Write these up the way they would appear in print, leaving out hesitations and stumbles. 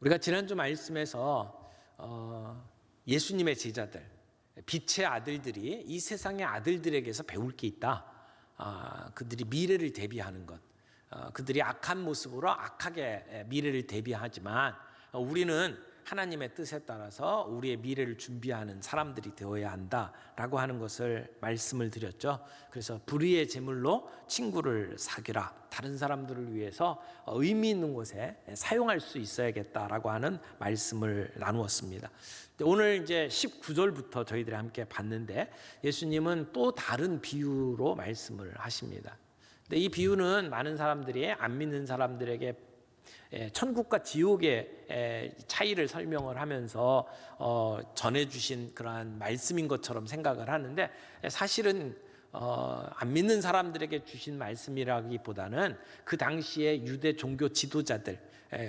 우리가 지난주 말씀에서 예수님의 제자들, 빛의 아들들이 이 세상의 아들들에게서 배울 게 있다. 그들이 미래를 대비하는 것, 그들이 악한 모습으로 악하게 미래를 대비하지만 우리는 하나님의 뜻에 따라서 우리의 미래를 준비하는 사람들이 되어야 한다라고 하는 것을 말씀을 드렸죠. 그래서 불의의 제물로 친구를 사귀라. 다른 사람들을 위해서 의미 있는 곳에 사용할 수 있어야겠다라고 하는 말씀을 나누었습니다. 오늘 이제 19절부터 저희들이 함께 봤는데 예수님은 또 다른 비유로 말씀을 하십니다. 근데 이 비유는 많은 사람들이 안 믿는 사람들에게 천국과 지옥의 차이를 설명을 하면서 전해주신 그러한 말씀인 것처럼 생각을 하는데 사실은 안 믿는 사람들에게 주신 말씀이라기보다는 그 당시에 유대 종교 지도자들,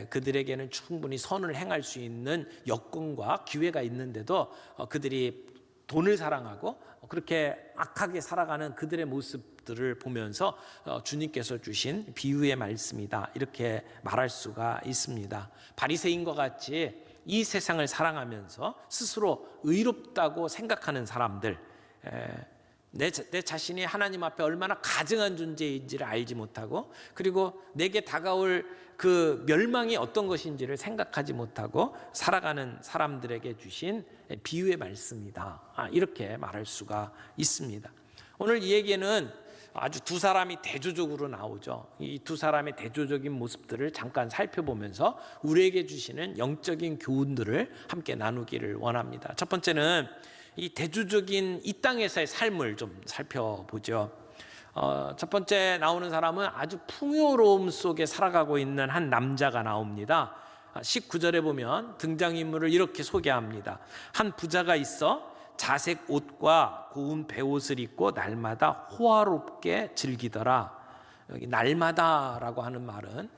그들에게는 충분히 선을 행할 수 있는 여건과 기회가 있는데도 그들이 돈을 사랑하고 그렇게 악하게 살아가는 그들의 모습들을 보면서 주님께서 주신 비유의 말씀이다, 이렇게 말할 수가 있습니다. 바리새인과 같이 이 세상을 사랑하면서 스스로 의롭다고 생각하는 사람들, 내 자신이 하나님 앞에 얼마나 가증한 존재인지를 알지 못하고, 그리고 내게 다가올 그 멸망이 어떤 것인지를 생각하지 못하고 살아가는 사람들에게 주신 비유의 말씀이다, 이렇게 말할 수가 있습니다. 오늘 이 얘기는 아주 두 사람이 대조적으로 나오죠. 이 두 사람의 대조적인 모습들을 잠깐 살펴보면서 우리에게 주시는 영적인 교훈들을 함께 나누기를 원합니다. 첫 번째는 이 대조적인 이 땅에서의 삶을 좀 살펴보죠. 첫 번째 나오는 사람은 아주 풍요로움 속에 살아가고 있는 한 남자가 나옵니다. 19절에 보면 등장인물을 이렇게 소개합니다. 한 부자가 있어 자색 옷과 고운 베옷을 입고 날마다 호화롭게 즐기더라. 여기 날마다라고 하는 말은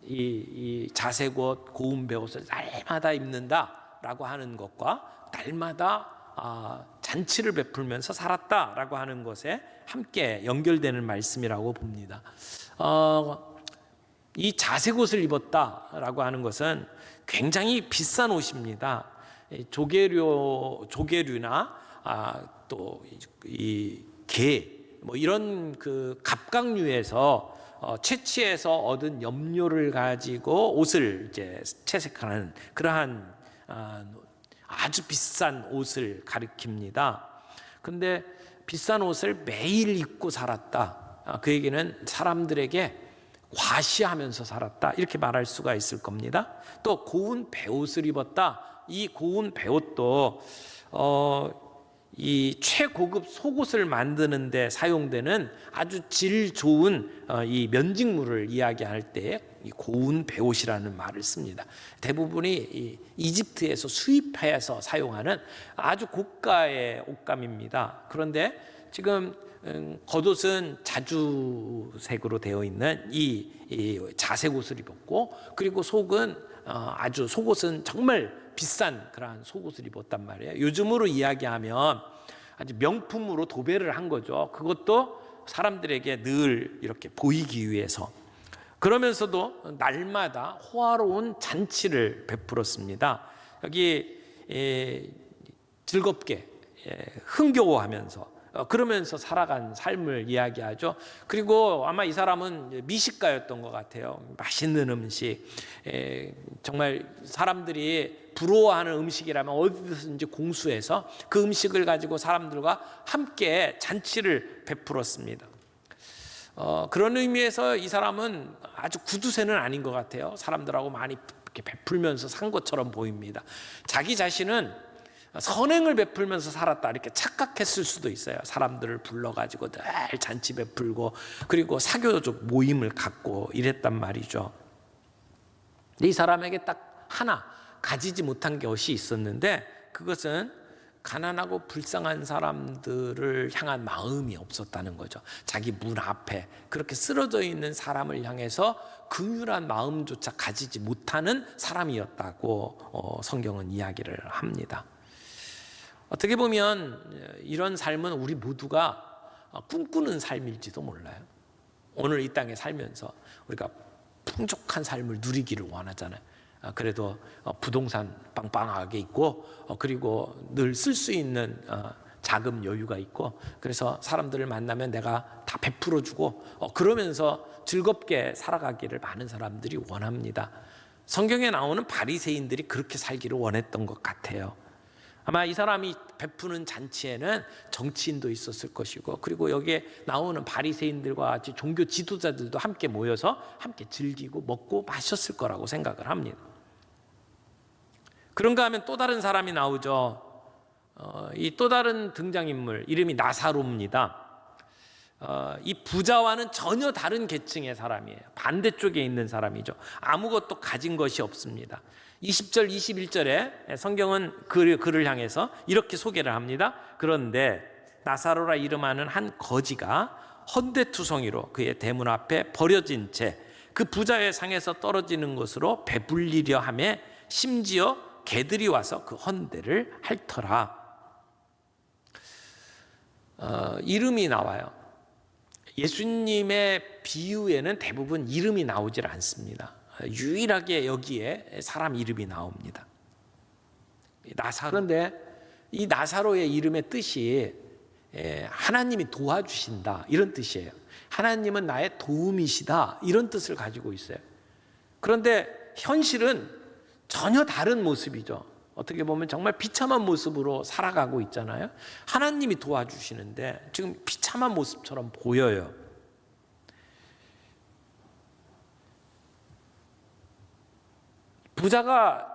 이 자색 옷, 고운 베옷을 날마다 입는다라고 하는 것과 날마다 잔치를 베풀면서 살았다라고 하는 것에 함께 연결되는 말씀이라고 봅니다. 이 자색 옷을 입었다라고 하는 것은 굉장히 비싼 옷입니다. 조개류나 또 이 게, 뭐 이런 그 갑각류에서 채취해서 얻은 염료를 가지고 옷을 이제 채색하는 그러한 아주 비싼 옷을 가리킵니다. 근데 비싼 옷을 매일 입고 살았다. 그 얘기는 사람들에게 과시하면서 살았다, 이렇게 말할 수가 있을 겁니다. 또 고운 베옷을 입었다. 이 고운 베옷도 이 최고급 속옷을 만드는 데 사용되는 아주 질 좋은 이 면직물을 이야기할 때 이 고운 베옷이라는 말을 씁니다. 대부분이 이 이집트에서 수입해서 사용하는 아주 고가의 옷감입니다. 그런데 지금 겉옷은 자주색으로 되어 있는 이 자색 옷을 입었고, 그리고 속은 아주 속옷은 정말 비싼 그러한 속옷을 입었단 말이에요. 요즘으로 이야기하면 아주 명품으로 도배를 한 거죠. 그것도 사람들에게 늘 이렇게 보이기 위해서. 그러면서도 날마다 호화로운 잔치를 베풀었습니다. 여기 즐겁게 흥겨워하면서 그러면서 살아간 삶을 이야기하죠. 그리고 아마 이 사람은 미식가였던 것 같아요. 맛있는 음식, 정말 사람들이 부러워하는 음식이라면 어디든지 공수해서 그 음식을 가지고 사람들과 함께 잔치를 베풀었습니다. 그런 의미에서 이 사람은 아주 구두쇠는 아닌 것 같아요. 사람들하고 많이 이렇게 베풀면서 산 것처럼 보입니다. 자기 자신은 선행을 베풀면서 살았다, 이렇게 착각했을 수도 있어요. 사람들을 불러가지고 늘 잔치 베풀고, 그리고 사교적 모임을 갖고 이랬단 말이죠. 이 사람에게 딱 하나 가지지 못한 것이 있었는데, 그것은 가난하고 불쌍한 사람들을 향한 마음이 없었다는 거죠. 자기 문 앞에 그렇게 쓰러져 있는 사람을 향해서 긍휼한 마음조차 가지지 못하는 사람이었다고 성경은 이야기를 합니다. 어떻게 보면 이런 삶은 우리 모두가 꿈꾸는 삶일지도 몰라요. 오늘 이 땅에 살면서 우리가 풍족한 삶을 누리기를 원하잖아요. 그래도 부동산 빵빵하게 있고 그리고 늘 쓸 수 있는 자금 여유가 있고 그래서 사람들을 만나면 내가 다 베풀어주고 그러면서 즐겁게 살아가기를 많은 사람들이 원합니다. 성경에 나오는 바리새인들이 그렇게 살기를 원했던 것 같아요. 아마 이 사람이 베푸는 잔치에는 정치인도 있었을 것이고 그리고 여기에 나오는 바리새인들과 같이 종교 지도자들도 함께 모여서 함께 즐기고 먹고 마셨을 거라고 생각을 합니다. 그런가 하면 또 다른 사람이 나오죠. 이 또 다른 등장인물 이름이 나사로입니다. 이 부자와는 전혀 다른 계층의 사람이에요. 반대쪽에 있는 사람이죠. 아무것도 가진 것이 없습니다. 20절 21절에 성경은 그를 향해서 이렇게 소개를 합니다. 그런데 나사로라 이름하는 한 거지가 헌데투성이로 그의 대문 앞에 버려진 채 그 부자의 상에서 떨어지는 것으로 배불리려 하며 심지어 개들이 와서 그 헌데를 핥더라. 이름이 나와요. 예수님의 비유에는 대부분 이름이 나오질 않습니다. 유일하게 여기에 사람 이름이 나옵니다. 나사로. 그런데 이 나사로의 이름의 뜻이 하나님이 도와주신다 이런 뜻이에요. 하나님은 나의 도움이시다 이런 뜻을 가지고 있어요. 그런데 현실은 전혀 다른 모습이죠. 어떻게 보면 정말 비참한 모습으로 살아가고 있잖아요. 하나님이 도와주시는데 지금 비참한 모습처럼 보여요. 부자가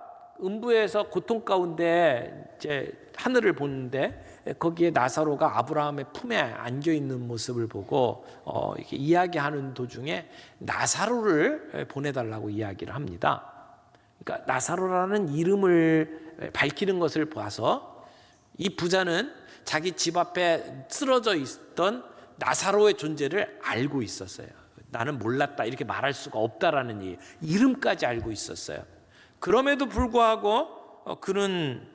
음부에서 고통 가운데 이제 하늘을 보는데 거기에 나사로가 아브라함의 품에 안겨 있는 모습을 보고 이렇게 이야기하는 도중에 나사로를 보내달라고 이야기를 합니다. 그러니까 나사로라는 이름을 밝히는 것을 봐서 이 부자는 자기 집 앞에 쓰러져 있던 나사로의 존재를 알고 있었어요. 나는 몰랐다 이렇게 말할 수가 없다라는 이름까지 알고 있었어요. 그럼에도 불구하고 그는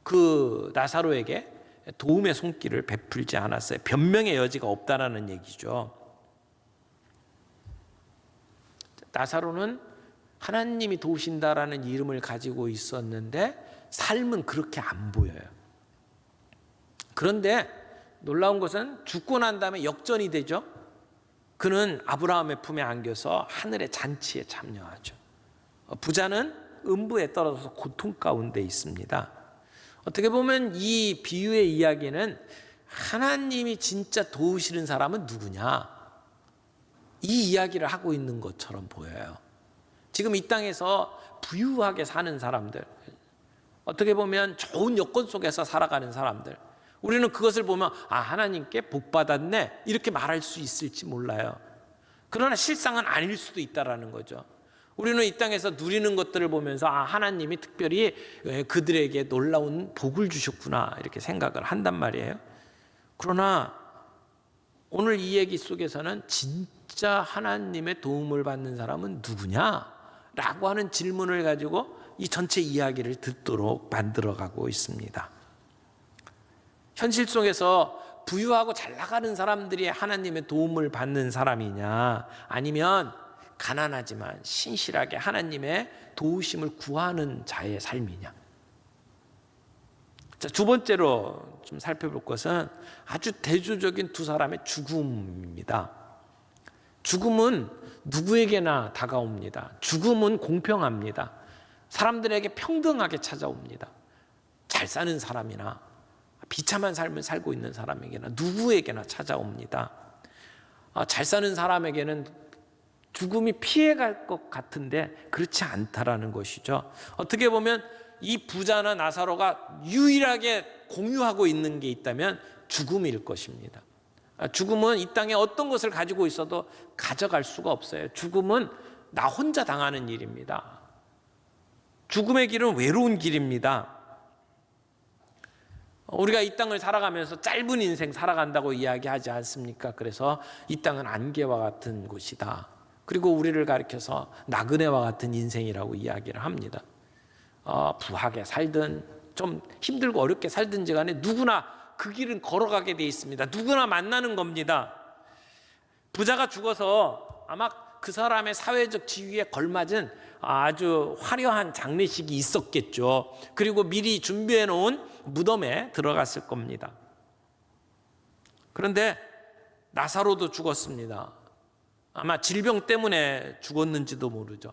그 나사로에게 도움의 손길을 베풀지 않았어요. 변명의 여지가 없다라는 얘기죠. 나사로는 하나님이 도우신다라는 이름을 가지고 있었는데 삶은 그렇게 안 보여요. 그런데 놀라운 것은 죽고 난 다음에 역전이 되죠. 그는 아브라함의 품에 안겨서 하늘의 잔치에 참여하죠. 부자는 음부에 떨어져서 고통 가운데 있습니다. 어떻게 보면 이 비유의 이야기는 하나님이 진짜 도우시는 사람은 누구냐 이 이야기를 하고 있는 것처럼 보여요. 지금 이 땅에서 부유하게 사는 사람들, 어떻게 보면 좋은 여건 속에서 살아가는 사람들, 우리는 그것을 보면 하나님께 복 받았네 이렇게 말할 수 있을지 몰라요. 그러나 실상은 아닐 수도 있다라는 거죠. 우리는 이 땅에서 누리는 것들을 보면서 하나님이 특별히 그들에게 놀라운 복을 주셨구나 이렇게 생각을 한단 말이에요. 그러나 오늘 이 얘기 속에서는 진짜 하나님의 도움을 받는 사람은 누구냐라고 하는 질문을 가지고 이 전체 이야기를 듣도록 만들어가고 있습니다. 현실 속에서 부유하고 잘 나가는 사람들이 하나님의 도움을 받는 사람이냐 아니면 가난하지만 신실하게 하나님의 도우심을 구하는 자의 삶이냐. 자, 두 번째로 좀 살펴볼 것은 아주 대조적인 두 사람의 죽음입니다. 죽음은 누구에게나 다가옵니다. 죽음은 공평합니다. 사람들에게 평등하게 찾아옵니다. 잘 사는 사람이나 비참한 삶을 살고 있는 사람에게나 누구에게나 찾아옵니다. 잘 사는 사람에게는 죽음이 피해갈 것 같은데 그렇지 않다라는 것이죠. 어떻게 보면 이 부자나 나사로가 유일하게 공유하고 있는 게 있다면 죽음일 것입니다. 죽음은 이 땅에 어떤 것을 가지고 있어도 가져갈 수가 없어요. 죽음은 나 혼자 당하는 일입니다. 죽음의 길은 외로운 길입니다. 우리가 이 땅을 살아가면서 짧은 인생 살아간다고 이야기하지 않습니까? 그래서 이 땅은 안개와 같은 곳이다. 그리고 우리를 가리켜서 나그네와 같은 인생이라고 이야기를 합니다. 부하게 살든 좀 힘들고 어렵게 살든지 간에 누구나 그 길은 걸어가게 돼 있습니다. 누구나 만나는 겁니다. 부자가 죽어서 아마 그 사람의 사회적 지위에 걸맞은 아주 화려한 장례식이 있었겠죠. 그리고 미리 준비해 놓은 무덤에 들어갔을 겁니다. 그런데 나사로도 죽었습니다. 아마 질병 때문에 죽었는지도 모르죠.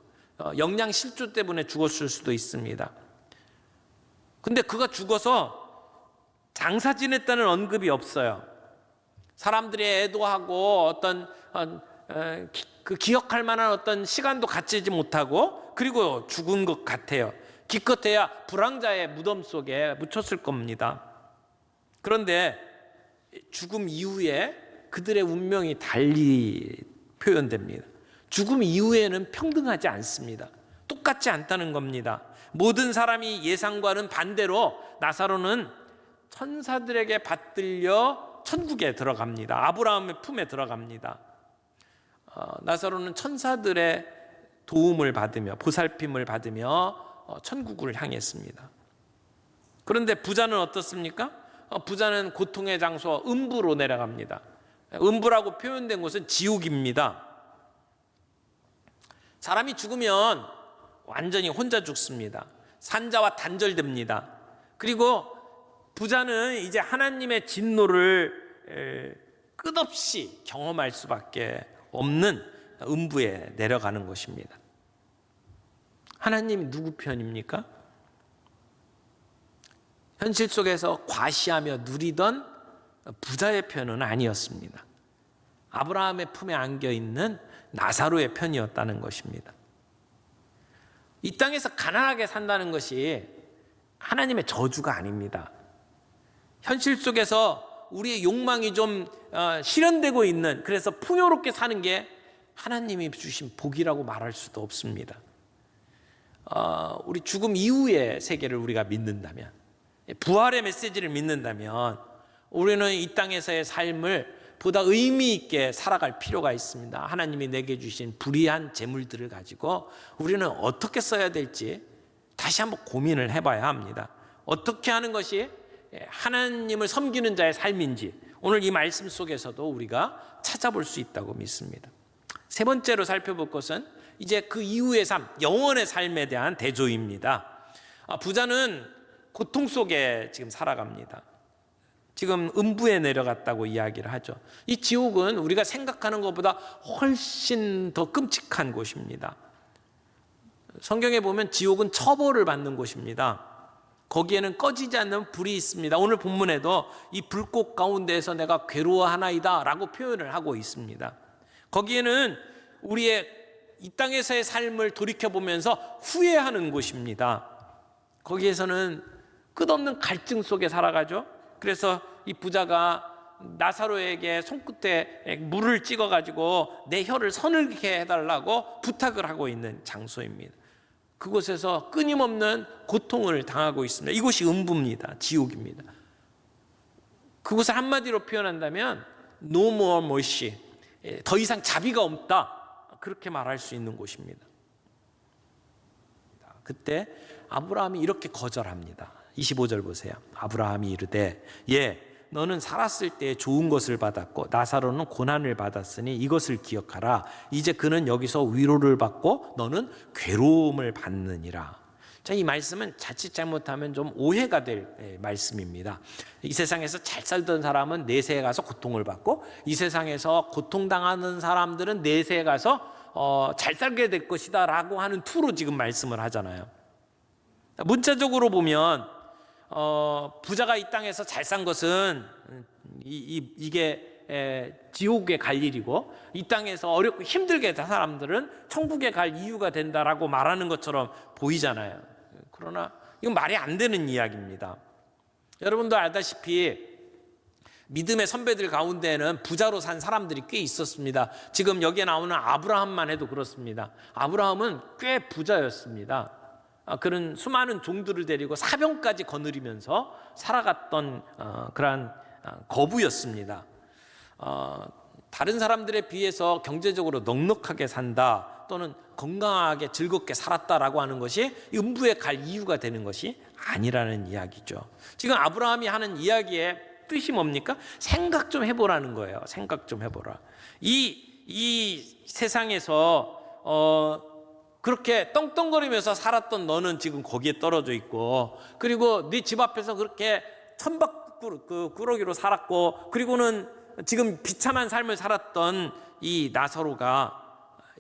영양실조 때문에 죽었을 수도 있습니다. 근데 그가 죽어서 장사 지냈다는 언급이 없어요. 사람들이 애도하고 어떤 그 기억할 만한 어떤 시간도 갖지 못하고 그리고 죽은 것 같아요. 기껏해야 불황자의 무덤 속에 묻혔을 겁니다. 그런데 죽음 이후에 그들의 운명이 달리 표현됩니다. 죽음 이후에는 평등하지 않습니다. 똑같지 않다는 겁니다. 모든 사람이 예상과는 반대로 나사로는 천사들에게 받들려 천국에 들어갑니다. 아브라함의 품에 들어갑니다. 나사로는 천사들의 도움을 받으며 보살핌을 받으며 천국을 향했습니다. 그런데 부자는 어떻습니까? 부자는 고통의 장소 음부로 내려갑니다. 음부라고 표현된 곳은 지옥입니다. 사람이 죽으면 완전히 혼자 죽습니다. 산자와 단절됩니다. 그리고 부자는 이제 하나님의 진노를 끝없이 경험할 수밖에 없는 음부에 내려가는 것입니다. 하나님이 누구 편입니까? 현실 속에서 과시하며 누리던 부자의 편은 아니었습니다. 아브라함의 품에 안겨있는 나사로의 편이었다는 것입니다. 이 땅에서 가난하게 산다는 것이 하나님의 저주가 아닙니다. 현실 속에서 우리의 욕망이 좀 실현되고 있는, 그래서 풍요롭게 사는 게 하나님이 주신 복이라고 말할 수도 없습니다. 우리 죽음 이후의 세계를 우리가 믿는다면, 부활의 메시지를 믿는다면 우리는 이 땅에서의 삶을 보다 의미 있게 살아갈 필요가 있습니다. 하나님이 내게 주신 불의한 재물들을 가지고 우리는 어떻게 써야 될지 다시 한번 고민을 해봐야 합니다. 어떻게 하는 것이 하나님을 섬기는 자의 삶인지 오늘 이 말씀 속에서도 우리가 찾아볼 수 있다고 믿습니다. 세 번째로 살펴볼 것은 이제 그 이후의 삶, 영원의 삶에 대한 대조입니다. 부자는 고통 속에 지금 살아갑니다. 지금 음부에 내려갔다고 이야기를 하죠. 이 지옥은 우리가 생각하는 것보다 훨씬 더 끔찍한 곳입니다. 성경에 보면 지옥은 처벌을 받는 곳입니다. 거기에는 꺼지지 않는 불이 있습니다. 오늘 본문에도 이 불꽃 가운데에서 내가 괴로워하나이다 라고 표현을 하고 있습니다. 거기에는 우리의 이 땅에서의 삶을 돌이켜보면서 후회하는 곳입니다. 거기에서는 끝없는 갈증 속에 살아가죠. 그래서 이 부자가 나사로에게 손끝에 물을 찍어가지고 내 혀를 서늘게 해달라고 부탁을 하고 있는 장소입니다. 그곳에서 끊임없는 고통을 당하고 있습니다. 이곳이 음부입니다. 지옥입니다. 그곳을 한마디로 표현한다면 No more mercy, 더 이상 자비가 없다, 그렇게 말할 수 있는 곳입니다. 그때 아브라함이 이렇게 거절합니다. 25절 보세요. 아브라함이 이르되 너는 살았을 때 좋은 것을 받았고 나사로는 고난을 받았으니 이것을 기억하라. 이제 그는 여기서 위로를 받고 너는 괴로움을 받느니라. 자, 이 말씀은 자칫 잘못하면 좀 오해가 될 말씀입니다. 이 세상에서 잘 살던 사람은 내세에 가서 고통을 받고 이 세상에서 고통당하는 사람들은 내세에 가서 잘 살게 될 것이다 라고 하는 투로 지금 말씀을 하잖아요. 문자적으로 보면 부자가 이 땅에서 잘 산 것은 이게 지옥에 갈 일이고 이 땅에서 어렵고 힘들게 산 사람들은 천국에 갈 이유가 된다라고 말하는 것처럼 보이잖아요. 그러나 이건 말이 안 되는 이야기입니다. 여러분도 알다시피 믿음의 선배들 가운데는 부자로 산 사람들이 꽤 있었습니다. 지금 여기에 나오는 아브라함만 해도 그렇습니다. 아브라함은 꽤 부자였습니다. 그런 수많은 종들을 데리고 사병까지 거느리면서 살아갔던 그러한 거부였습니다. 다른 사람들에 비해서 경제적으로 넉넉하게 산다 또는 건강하게 즐겁게 살았다라고 하는 것이 음부에 갈 이유가 되는 것이 아니라는 이야기죠. 지금 아브라함이 하는 이야기의 뜻이 뭡니까? 생각 좀 해보라는 거예요. 생각 좀 해보라. 이 이 세상에서 그렇게 떵떵거리면서 살았던 너는 지금 거기에 떨어져 있고, 그리고 네 집 앞에서 그렇게 천박꾸러기로 살았고, 그리고는 지금 비참한 삶을 살았던 이 나사로가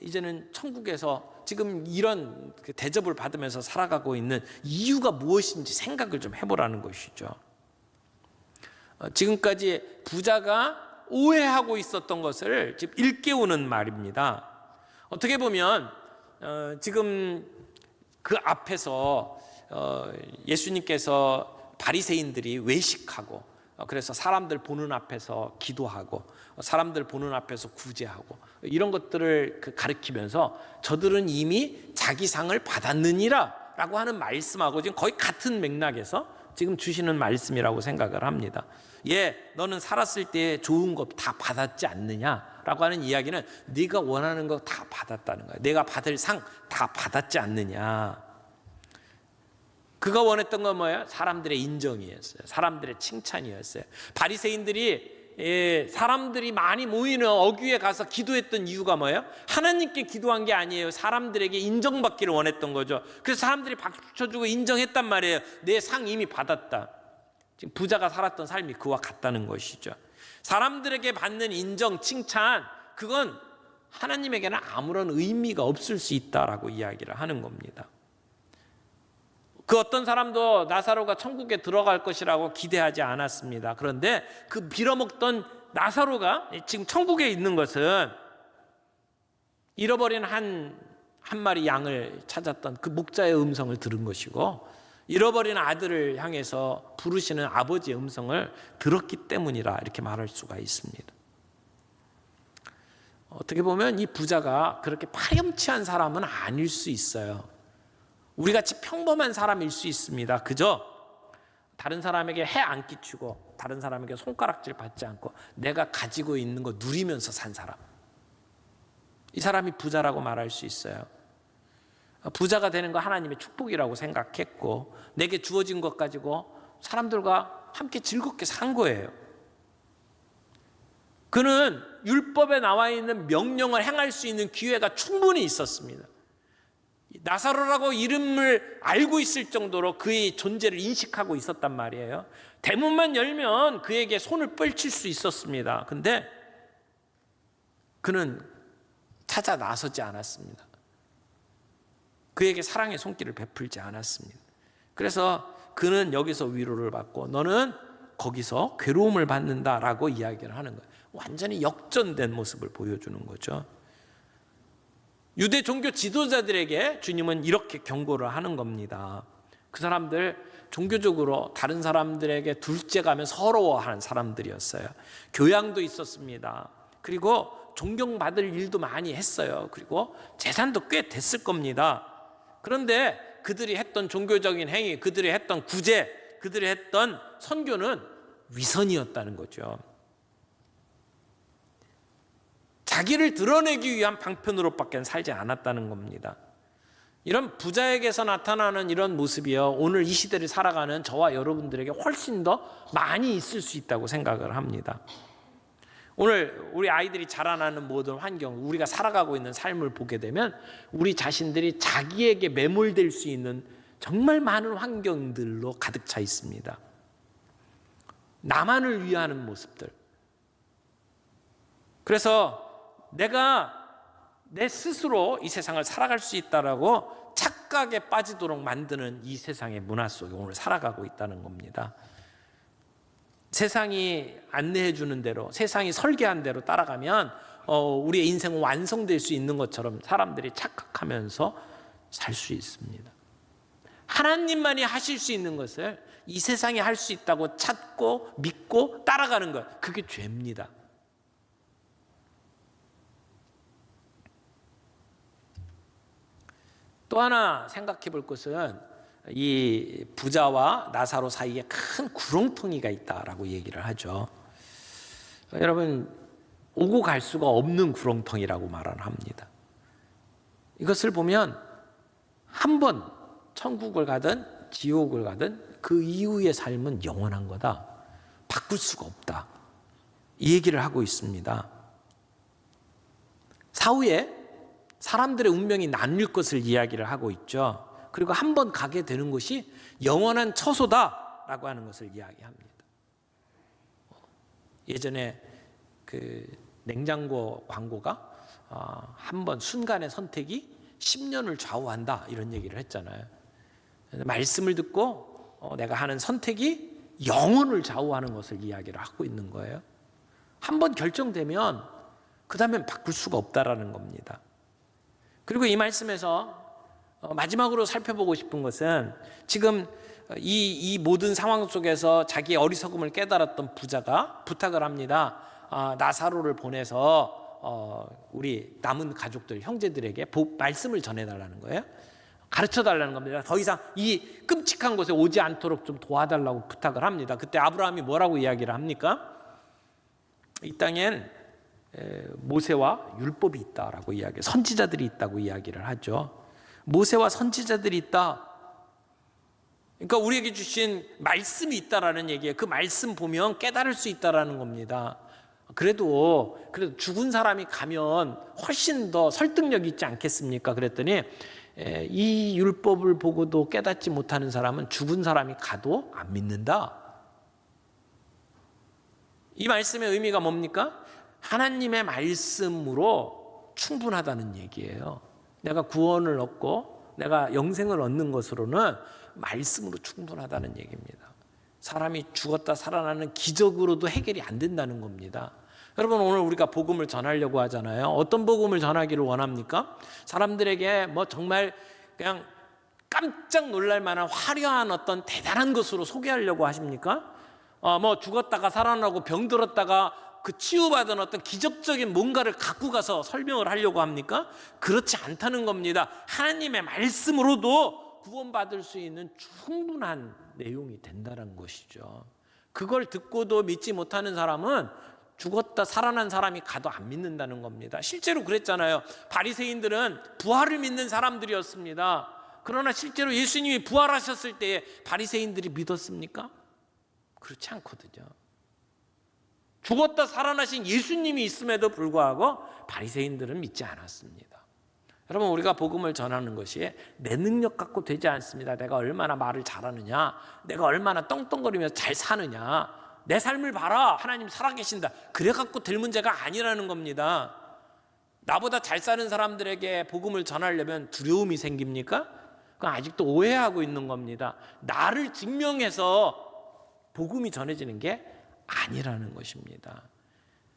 이제는 천국에서 지금 이런 대접을 받으면서 살아가고 있는 이유가 무엇인지 생각을 좀 해보라는 것이죠. 지금까지 부자가 오해하고 있었던 것을 지금 일깨우는 말입니다. 어떻게 보면 지금 그 앞에서 예수님께서 바리새인들이 외식하고, 그래서 사람들 보는 앞에서 기도하고, 사람들 보는 앞에서 구제하고, 이런 것들을 가르치면서 저들은 이미 자기 상을 받았느니라 라고 하는 말씀하고 지금 거의 같은 맥락에서 지금 주시는 말씀이라고 생각을 합니다. 너는 살았을 때 좋은 것 다 받았지 않느냐라고 하는 이야기는 네가 원하는 거 다 받았다는 거야. 내가 받을 상 다 받았지 않느냐. 그가 원했던 건 뭐예요? 사람들의 인정이었어요. 사람들의 칭찬이었어요. 바리새인들이 사람들이 많이 모이는 어귀에 가서 기도했던 이유가 뭐예요? 하나님께 기도한 게 아니에요. 사람들에게 인정받기를 원했던 거죠. 그래서 사람들이 박수 쳐주고 인정했단 말이에요. 내 상 이미 받았다. 지금 부자가 살았던 삶이 그와 같다는 것이죠. 사람들에게 받는 인정, 칭찬, 그건 하나님에게는 아무런 의미가 없을 수 있다라고 이야기를 하는 겁니다. 그 어떤 사람도 나사로가 천국에 들어갈 것이라고 기대하지 않았습니다. 그런데 그 빌어먹던 나사로가 지금 천국에 있는 것은 잃어버린 한 마리 양을 찾았던 그 목자의 음성을 들은 것이고, 잃어버린 아들을 향해서 부르시는 아버지의 음성을 들었기 때문이라 이렇게 말할 수가 있습니다. 어떻게 보면 이 부자가 그렇게 파렴치한 사람은 아닐 수 있어요. 우리같이 평범한 사람일 수 있습니다. 그저 다른 사람에게 해 안 끼치고 다른 사람에게 손가락질 받지 않고 내가 가지고 있는 거 누리면서 산 사람, 이 사람이 부자라고 말할 수 있어요. 부자가 되는 거 하나님의 축복이라고 생각했고, 내게 주어진 것 가지고 사람들과 함께 즐겁게 산 거예요. 그는 율법에 나와 있는 명령을 행할 수 있는 기회가 충분히 있었습니다. 나사로라고 이름을 알고 있을 정도로 그의 존재를 인식하고 있었단 말이에요. 대문만 열면 그에게 손을 뻗칠 수 있었습니다. 근데 그는 찾아 나서지 않았습니다. 그에게 사랑의 손길을 베풀지 않았습니다. 그래서 그는 여기서 위로를 받고 너는 거기서 괴로움을 받는다라고 이야기를 하는 거예요. 완전히 역전된 모습을 보여주는 거죠. 유대 종교 지도자들에게 주님은 이렇게 경고를 하는 겁니다. 그 사람들 종교적으로 다른 사람들에게 둘째가면 서러워하는 사람들이었어요. 교양도 있었습니다. 그리고 존경받을 일도 많이 했어요. 그리고 재산도 꽤 됐을 겁니다. 그런데 그들이 했던 종교적인 행위, 그들이 했던 구제, 그들이 했던 선교는 위선이었다는 거죠. 자기를 드러내기 위한 방편으로밖에 살지 않았다는 겁니다. 이런 부자에게서 나타나는 이런 모습이요, 오늘 이 시대를 살아가는 저와 여러분들에게 훨씬 더 많이 있을 수 있다고 생각을 합니다. 오늘 우리 아이들이 자라나는 모든 환경, 우리가 살아가고 있는 삶을 보게 되면 우리 자신들이 자기에게 매몰될 수 있는 정말 많은 환경들로 가득 차 있습니다. 나만을 위하는 모습들. 그래서 내가 내 스스로 이 세상을 살아갈 수 있다라고 착각에 빠지도록 만드는 이 세상의 문화 속에 오늘 살아가고 있다는 겁니다. 세상이 안내해 주는 대로, 세상이 설계한 대로 따라가면 우리의 인생은 완성될 수 있는 것처럼 사람들이 착각하면서 살 수 있습니다. 하나님만이 하실 수 있는 것을 이 세상이 할 수 있다고 찾고 믿고 따라가는 것, 그게 죄입니다. 또 하나 생각해 볼 것은 이 부자와 나사로 사이에 큰 구렁텅이가 있다라고 얘기를 하죠. 여러분, 오고 갈 수가 없는 구렁텅이라고 말을 합니다. 이것을 보면 한 번 천국을 가든 지옥을 가든 그 이후의 삶은 영원한 거다. 바꿀 수가 없다. 이 얘기를 하고 있습니다. 사후에 사람들의 운명이 나뉠 것을 이야기를 하고 있죠. 그리고 한 번 가게 되는 곳이 영원한 처소다라고 하는 것을 이야기합니다. 예전에 그 냉장고 광고가 한 번 순간의 선택이 10년을 좌우한다 이런 얘기를 했잖아요. 말씀을 듣고 내가 하는 선택이 영혼을 좌우하는 것을 이야기를 하고 있는 거예요. 한 번 결정되면 그 다음엔 바꿀 수가 없다라는 겁니다. 그리고 이 말씀에서 마지막으로 살펴보고 싶은 것은 지금 이 모든 상황 속에서 자기의 어리석음을 깨달았던 부자가 부탁을 합니다. 나사로를 보내서 우리 남은 가족들, 형제들에게 말씀을 전해달라는 거예요. 가르쳐달라는 겁니다. 더 이상 이 끔찍한 곳에 오지 않도록 좀 도와달라고 부탁을 합니다. 그때 아브라함이 뭐라고 이야기를 합니까? 이 땅엔 모세와 율법이 있다라고 이야기해요. 선지자들이 있다고 이야기를 하죠. 모세와 선지자들이 있다. 그러니까 우리에게 주신 말씀이 있다라는 얘기예요. 그 말씀 보면 깨달을 수 있다라는 겁니다. 그래도 죽은 사람이 가면 훨씬 더 설득력이 있지 않겠습니까? 그랬더니 이 율법을 보고도 깨닫지 못하는 사람은 죽은 사람이 가도 안 믿는다. 이 말씀의 의미가 뭡니까? 하나님의 말씀으로 충분하다는 얘기예요. 내가 구원을 얻고 내가 영생을 얻는 것으로는 말씀으로 충분하다는 얘기입니다. 사람이 죽었다 살아나는 기적으로도 해결이 안 된다는 겁니다. 여러분, 오늘 우리가 복음을 전하려고 하잖아요. 어떤 복음을 전하기를 원합니까? 사람들에게 뭐 정말 그냥 깜짝 놀랄 만한 화려한 어떤 대단한 것으로 소개하려고 하십니까? 뭐 죽었다가 살아나고 병들었다가 그 치유받은 어떤 기적적인 뭔가를 갖고 가서 설명을 하려고 합니까? 그렇지 않다는 겁니다. 하나님의 말씀으로도 구원받을 수 있는 충분한 내용이 된다는 것이죠. 그걸 듣고도 믿지 못하는 사람은 죽었다 살아난 사람이 가도 안 믿는다는 겁니다. 실제로 그랬잖아요. 바리새인들은 부활을 믿는 사람들이었습니다. 그러나 실제로 예수님이 부활하셨을 때에 바리새인들이 믿었습니까? 그렇지 않거든요. 죽었다 살아나신 예수님이 있음에도 불구하고 바리새인들은 믿지 않았습니다. 여러분, 우리가 복음을 전하는 것이 내 능력 갖고 되지 않습니다. 내가 얼마나 말을 잘하느냐, 내가 얼마나 떵떵거리며 잘 사느냐, 내 삶을 봐라, 하나님 살아계신다, 그래 갖고 될 문제가 아니라는 겁니다. 나보다 잘 사는 사람들에게 복음을 전하려면 두려움이 생깁니까? 그건 아직도 오해하고 있는 겁니다. 나를 증명해서 복음이 전해지는 게 아니라는 것입니다.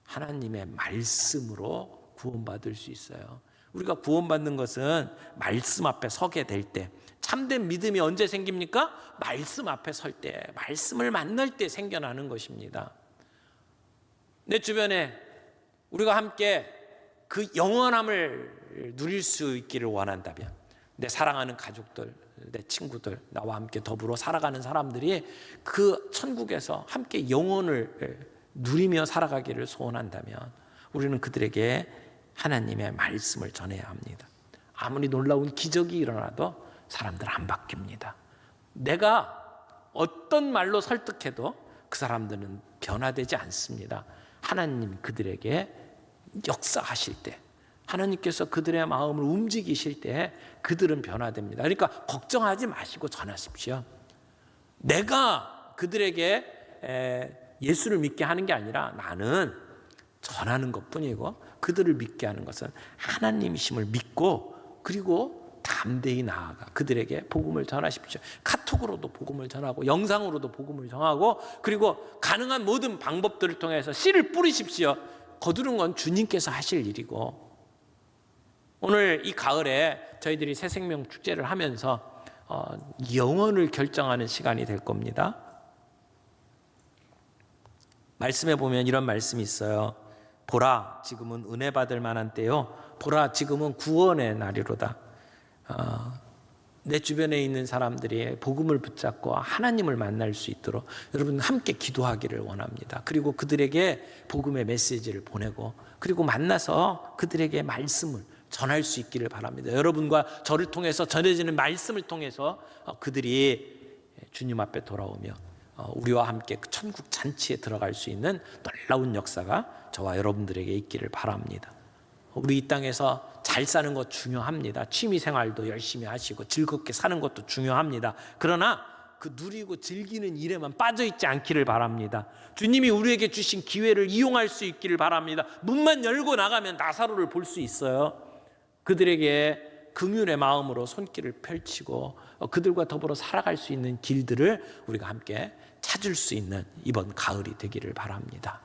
하나님의 말씀으로 구원받을 수 있어요. 우리가 구원받는 것은 말씀 앞에 서게 될 때, 참된 믿음이 언제 생깁니까? 말씀 앞에 설 때, 말씀을 만날 때 생겨나는 것입니다. 내 주변에 우리가 함께 그 영원함을 누릴 수 있기를 원한다면, 내 사랑하는 가족들, 내 친구들, 나와 함께 더불어 살아가는 사람들이 그 천국에서 함께 영혼을 누리며 살아가기를 소원한다면 우리는 그들에게 하나님의 말씀을 전해야 합니다. 아무리 놀라운 기적이 일어나도 사람들 안 바뀝니다. 내가 어떤 말로 설득해도 그 사람들은 변화되지 않습니다. 하나님 그들에게 역사하실 때, 하나님께서 그들의 마음을 움직이실 때 그들은 변화됩니다. 그러니까 걱정하지 마시고 전하십시오. 내가 그들에게 예수를 믿게 하는 게 아니라 나는 전하는 것뿐이고, 그들을 믿게 하는 것은 하나님이심을 믿고, 그리고 담대히 나아가 그들에게 복음을 전하십시오. 카톡으로도 복음을 전하고, 영상으로도 복음을 전하고, 그리고 가능한 모든 방법들을 통해서 씨를 뿌리십시오. 거두는 건 주님께서 하실 일이고, 오늘 이 가을에 저희들이 새생명 축제를 하면서 영혼을 결정하는 시간이 될 겁니다. 말씀에 보면 이런 말씀이 있어요. 보라, 지금은 은혜 받을 만한 때요. 보라, 지금은 구원의 날이로다. 내 주변에 있는 사람들이 복음을 붙잡고 하나님을 만날 수 있도록 여러분 함께 기도하기를 원합니다. 그리고 그들에게 복음의 메시지를 보내고, 그리고 만나서 그들에게 말씀을 전할 수 있기를 바랍니다. 여러분과 저를 통해서 전해지는 말씀을 통해서 그들이 주님 앞에 돌아오며 우리와 함께 그 천국 잔치에 들어갈 수 있는 놀라운 역사가 저와 여러분들에게 있기를 바랍니다. 우리 이 땅에서 잘 사는 것 중요합니다. 취미 생활도 열심히 하시고 즐겁게 사는 것도 중요합니다. 그러나 그 누리고 즐기는 일에만 빠져 있지 않기를 바랍니다. 주님이 우리에게 주신 기회를 이용할 수 있기를 바랍니다. 문만 열고 나가면 나사로를 볼 수 있어요. 그들에게 긍휼의 마음으로 손길을 펼치고 그들과 더불어 살아갈 수 있는 길들을 우리가 함께 찾을 수 있는 이번 가을이 되기를 바랍니다.